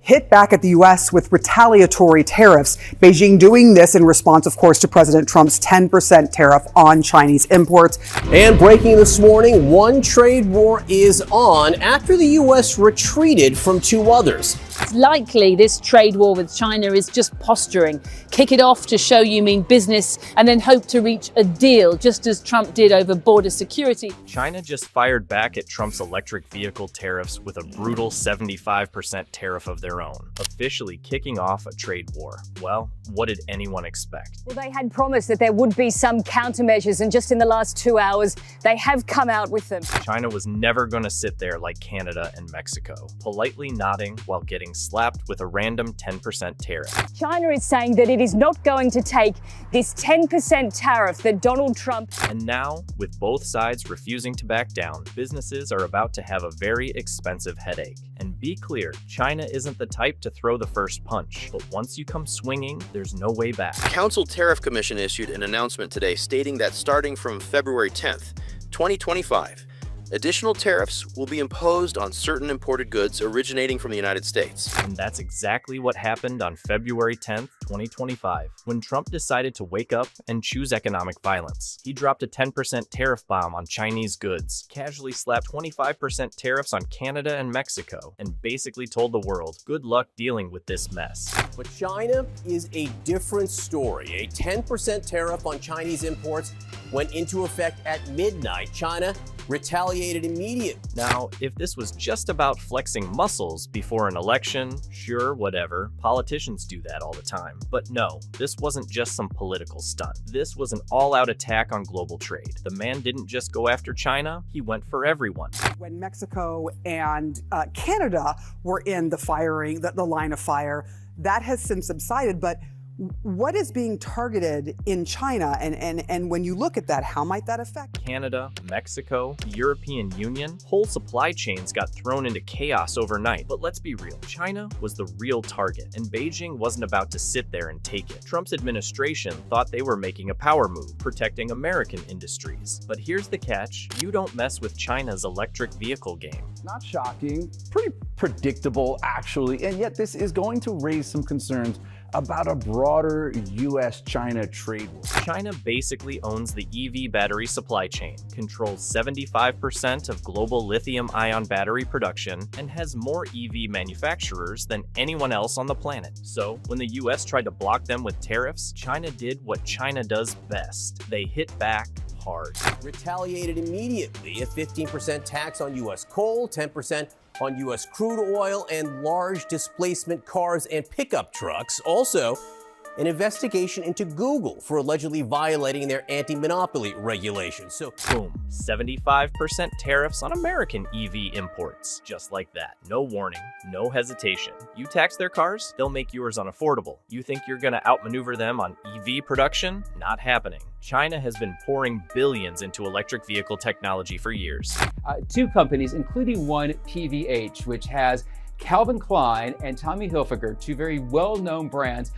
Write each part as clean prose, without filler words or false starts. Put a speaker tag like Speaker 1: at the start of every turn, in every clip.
Speaker 1: hit back at the U.S. with retaliatory tariffs. Beijing doing this in response, of course, to President Trump's 10% tariff on Chinese imports.
Speaker 2: And breaking this morning, one trade war is on after the U.S. retreated from two others.
Speaker 3: It's likely this trade war with China is just posturing. Kick it off to show you mean business and then hope to reach a deal, just as Trump did over border security.
Speaker 4: China just fired back at Trump's electric vehicle tariffs with a brutal 75% tariff of their own, officially kicking off a trade war. Well, what did anyone expect?
Speaker 5: Well, they had promised that there would be some countermeasures, and just in the last 2 hours, they have come out with them.
Speaker 4: China was never going to sit there like Canada and Mexico, politely nodding while getting slapped with a random 10% tariff.
Speaker 5: China is saying that it is not going to take this 10% tariff that Donald Trump...
Speaker 4: And now, with both sides refusing to back down, businesses are about to have a very expensive headache. And be clear, China isn't the type to throw the first punch, but once you come swinging, there's no way back.
Speaker 6: Council Tariff Commission issued an announcement today stating that starting from February 10th, 2025, additional tariffs will be imposed on certain imported goods originating from the United States.
Speaker 4: And that's exactly what happened on February 10th, 2025, when Trump decided to wake up and choose economic violence. He dropped a 10% tariff bomb on Chinese goods, casually slapped 25% tariffs on Canada and Mexico, and basically told the world, good luck dealing with this mess.
Speaker 2: But China is a different story. A 10% tariff on Chinese imports went into effect at midnight. China retaliated immediately.
Speaker 4: Now, if this was just about flexing muscles before an election, sure, whatever. Politicians do that all the time. But no, this wasn't just some political stunt. This was an all-out attack on global trade. The man didn't just go after China, he went for everyone.
Speaker 1: When Mexico and Canada were in the line of fire, that has since subsided, but what is being targeted in China? And when you look at that, how might that affect?
Speaker 4: Canada, Mexico, the European Union, whole supply chains got thrown into chaos overnight. But let's be real, China was the real target, and Beijing wasn't about to sit there and take it. Trump's administration thought they were making a power move, protecting American industries. But here's the catch, you don't mess with China's electric vehicle game.
Speaker 7: Not shocking, pretty predictable actually, and yet this is going to raise some concerns about a broader US-China trade war.
Speaker 4: China basically owns the EV battery supply chain, controls 75% of global lithium-ion battery production, and has more EV manufacturers than anyone else on the planet. So, when the US tried to block them with tariffs, China did what China does best. They hit back hard.
Speaker 2: Retaliated immediately. A 15% tax on U.S. coal, 10% on U.S. crude oil, and large displacement cars and pickup trucks. Also, an investigation into Google for allegedly violating their anti-monopoly regulations. So,
Speaker 4: boom, 75% tariffs on American EV imports. Just like that. No warning, no hesitation. You tax their cars, they'll make yours unaffordable. You think you're gonna outmaneuver them on EV production? Not happening. China has been pouring billions into electric vehicle technology for years.
Speaker 8: Two companies, including one, PVH, which has Calvin Klein and Tommy Hilfiger, two very well-known brands,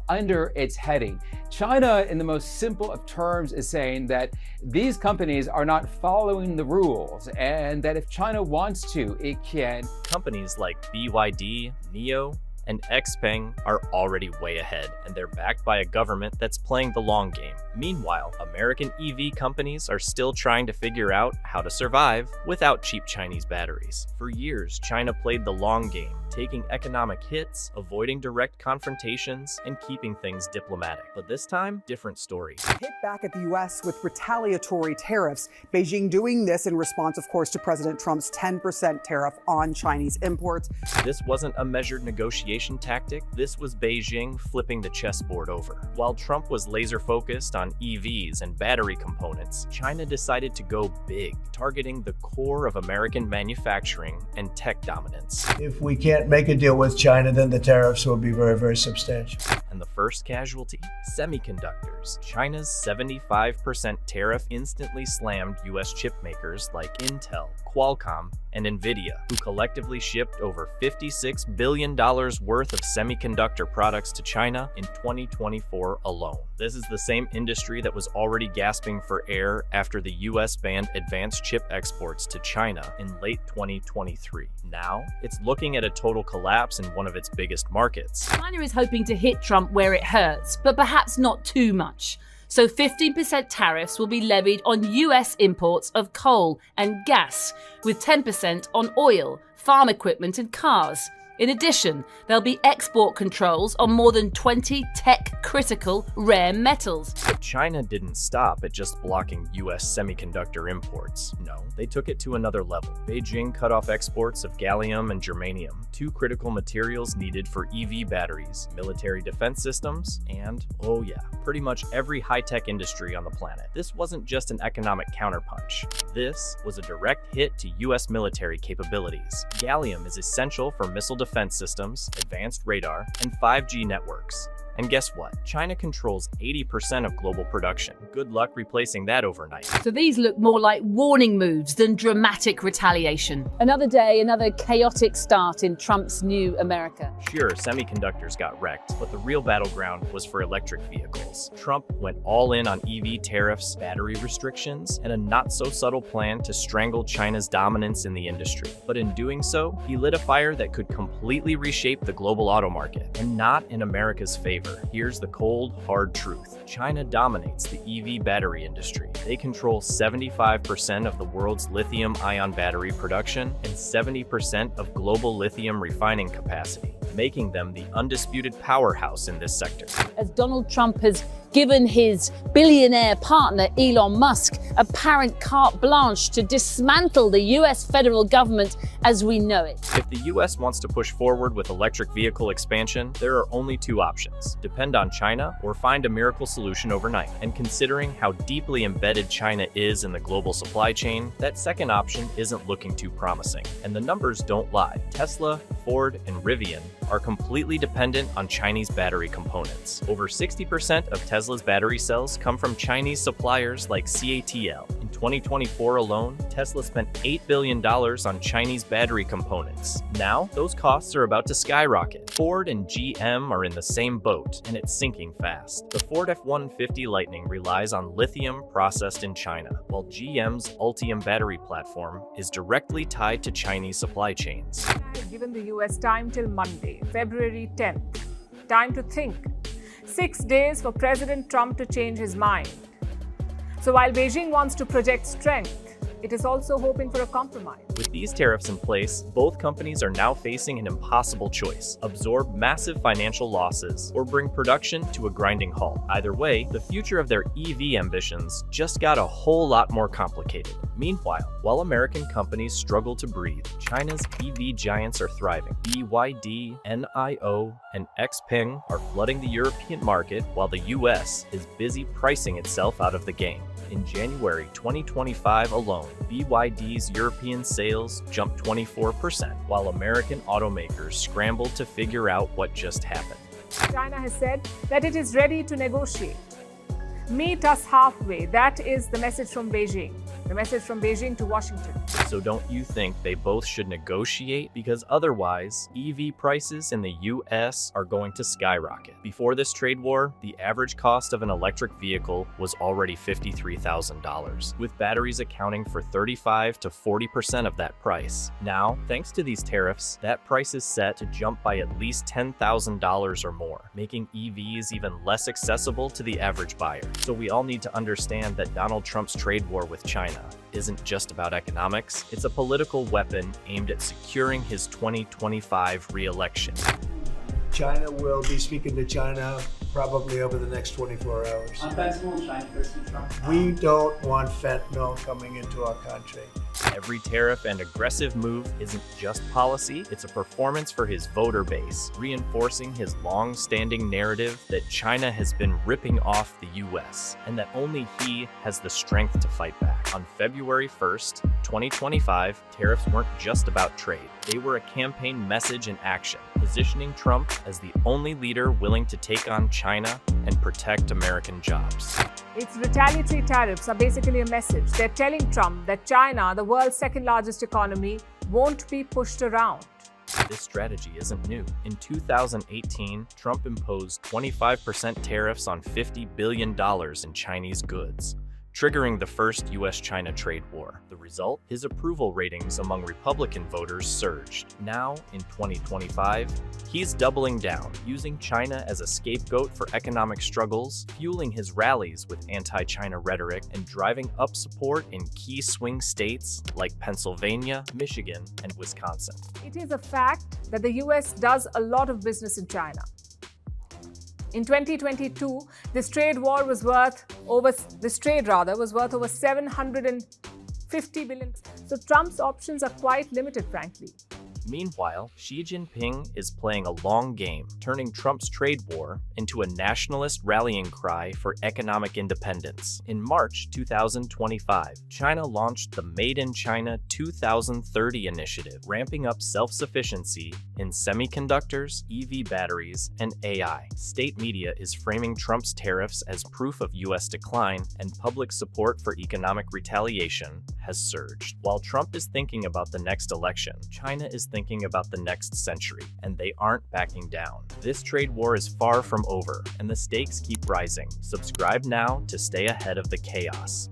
Speaker 8: under its heading. China, in the most simple of terms, is saying that these companies are not following the rules, and that if China wants to, it can.
Speaker 4: Companies like BYD, NIO, and XPeng are already way ahead, and they're backed by a government that's playing the long game. Meanwhile, American EV companies are still trying to figure out how to survive without cheap Chinese batteries. For years, China played the long game, taking economic hits, avoiding direct confrontations, and keeping things diplomatic. But this time, different story.
Speaker 1: Hit back at the U.S. with retaliatory tariffs. Beijing doing this in response, of course, to President Trump's 10% tariff on Chinese imports.
Speaker 4: This wasn't a measured negotiation tactic. This was Beijing flipping the chessboard over. While Trump was laser-focused on EVs and battery components, China decided to go big, targeting the core of American manufacturing and tech dominance.
Speaker 9: If we can't make a deal with China, then the tariffs will be very, very substantial.
Speaker 4: And the first casualty? Semiconductors. semiconductors. China's 75% tariff instantly slammed US chip makers like Intel, Qualcomm, and Nvidia, who collectively shipped over $56 billion worth of semiconductor products to China in 2024 alone. This is the same industry that was already gasping for air after the US banned advanced chip exports to China in late 2023. Now, it's looking at a total collapse in one of its biggest markets.
Speaker 3: China is hoping to hit Trump where it hurts, but perhaps not too much. So 15% tariffs will be levied on US imports of coal and gas, with 10% on oil, farm equipment and cars. In addition, there'll be export controls on more than 20 tech-critical rare metals.
Speaker 4: But China didn't stop at just blocking US semiconductor imports. No, they took it to another level. Beijing cut off exports of gallium and germanium, two critical materials needed for EV batteries, military defense systems, and, oh yeah, pretty much every high-tech industry on the planet. This wasn't just an economic counterpunch. This was a direct hit to US military capabilities. Gallium is essential for missile defense systems, advanced radar, and 5G networks. And guess what? China controls 80% of global production. Good luck replacing that overnight.
Speaker 3: So these look more like warning moves than dramatic retaliation. Another day, another chaotic start in Trump's new America.
Speaker 4: Sure, semiconductors got wrecked, but the real battleground was for electric vehicles. Trump went all in on EV tariffs, battery restrictions, and a not-so-subtle plan to strangle China's dominance in the industry. But in doing so, he lit a fire that could completely reshape the global auto market, and not in America's favor. Here's the cold, hard truth. China dominates the EV battery industry. They control 75% of the world's lithium-ion battery production and 70% of global lithium refining capacity, making them the undisputed powerhouse in this sector.
Speaker 3: As Donald Trump has given his billionaire partner Elon Musk apparent carte blanche to dismantle the US federal government as we know it.
Speaker 4: If the US wants to push forward with electric vehicle expansion, there are only two options: depend on China or find a miracle solution overnight. And considering how deeply embedded China is in the global supply chain, that second option isn't looking too promising. And the numbers don't lie. Tesla, Ford, and Rivian are completely dependent on Chinese battery components. Over 60% of Tesla's battery cells come from Chinese suppliers like CATL. In 2024 alone, Tesla spent $8 billion on Chinese battery components. Now, those costs are about to skyrocket. Ford and GM are in the same boat, and it's sinking fast. The Ford F-150 Lightning relies on lithium processed in China, while GM's Ultium battery platform is directly tied to Chinese supply chains.
Speaker 9: Given the US time till Monday, February 10th. Time to think. 6 days for President Trump to change his mind. So while Beijing wants to project strength, it is also hoping for a compromise.
Speaker 4: With these tariffs in place, both companies are now facing an impossible choice: absorb massive financial losses or bring production to a grinding halt. Either way, the future of their EV ambitions just got a whole lot more complicated. Meanwhile, while American companies struggle to breathe, China's EV giants are thriving. BYD, NIO, and XPeng are flooding the European market, while the US is busy pricing itself out of the game. In January 2025 alone, BYD's European sales jumped 24%, while American automakers scrambled to figure out what just happened.
Speaker 9: China has said that it is ready to negotiate. Meet us halfway. That is the message from Beijing. The message from Beijing to Washington.
Speaker 4: So don't you think they both should negotiate? Because otherwise, EV prices in the US are going to skyrocket. Before this trade war, the average cost of an electric vehicle was already $53,000, with batteries accounting for 35 to 40% of that price. Now, thanks to these tariffs, that price is set to jump by at least $10,000 or more, making EVs even less accessible to the average buyer. So we all need to understand that Donald Trump's trade war with China isn't just about economics. It's a political weapon aimed at securing his 2025 re-election.
Speaker 10: China will be speaking to China probably over the next 24 hours.
Speaker 11: On fentanyl in China, President Trump.
Speaker 10: We don't want fentanyl coming into our country.
Speaker 4: Every tariff and aggressive move isn't just policy, it's a performance for his voter base, reinforcing his long-standing narrative that China has been ripping off the US, and that only he has the strength to fight back. On February 1st, 2025, tariffs weren't just about trade. They were a campaign message in action. positioning Trump as the only leader willing to take on China and protect American jobs.
Speaker 9: Its retaliatory tariffs are basically a message. They're telling Trump that China, the world's second largest economy, won't be pushed around.
Speaker 4: This strategy isn't new. In 2018, Trump imposed 25% tariffs on $50 billion in Chinese goods, triggering the first US-China trade war. The result? His approval ratings among Republican voters surged. Now, in 2025, he's doubling down, using China as a scapegoat for economic struggles, fueling his rallies with anti-China rhetoric, and driving up support in key swing states like Pennsylvania, Michigan, and Wisconsin.
Speaker 9: It is a fact that the US does a lot of business in China. In 2022, this trade was worth over $750 billion. So Trump's options are quite limited, frankly.
Speaker 4: Meanwhile, Xi Jinping is playing a long game, turning Trump's trade war into a nationalist rallying cry for economic independence. In March 2025, China launched the Made in China 2030 initiative, ramping up self-sufficiency in semiconductors, EV batteries, and AI. State media is framing Trump's tariffs as proof of U.S. decline, and public support for economic retaliation has surged. While Trump is thinking about the next election, China is thinking about the next century, and they aren't backing down. This trade war is far from over, and the stakes keep rising. Subscribe now to stay ahead of the chaos.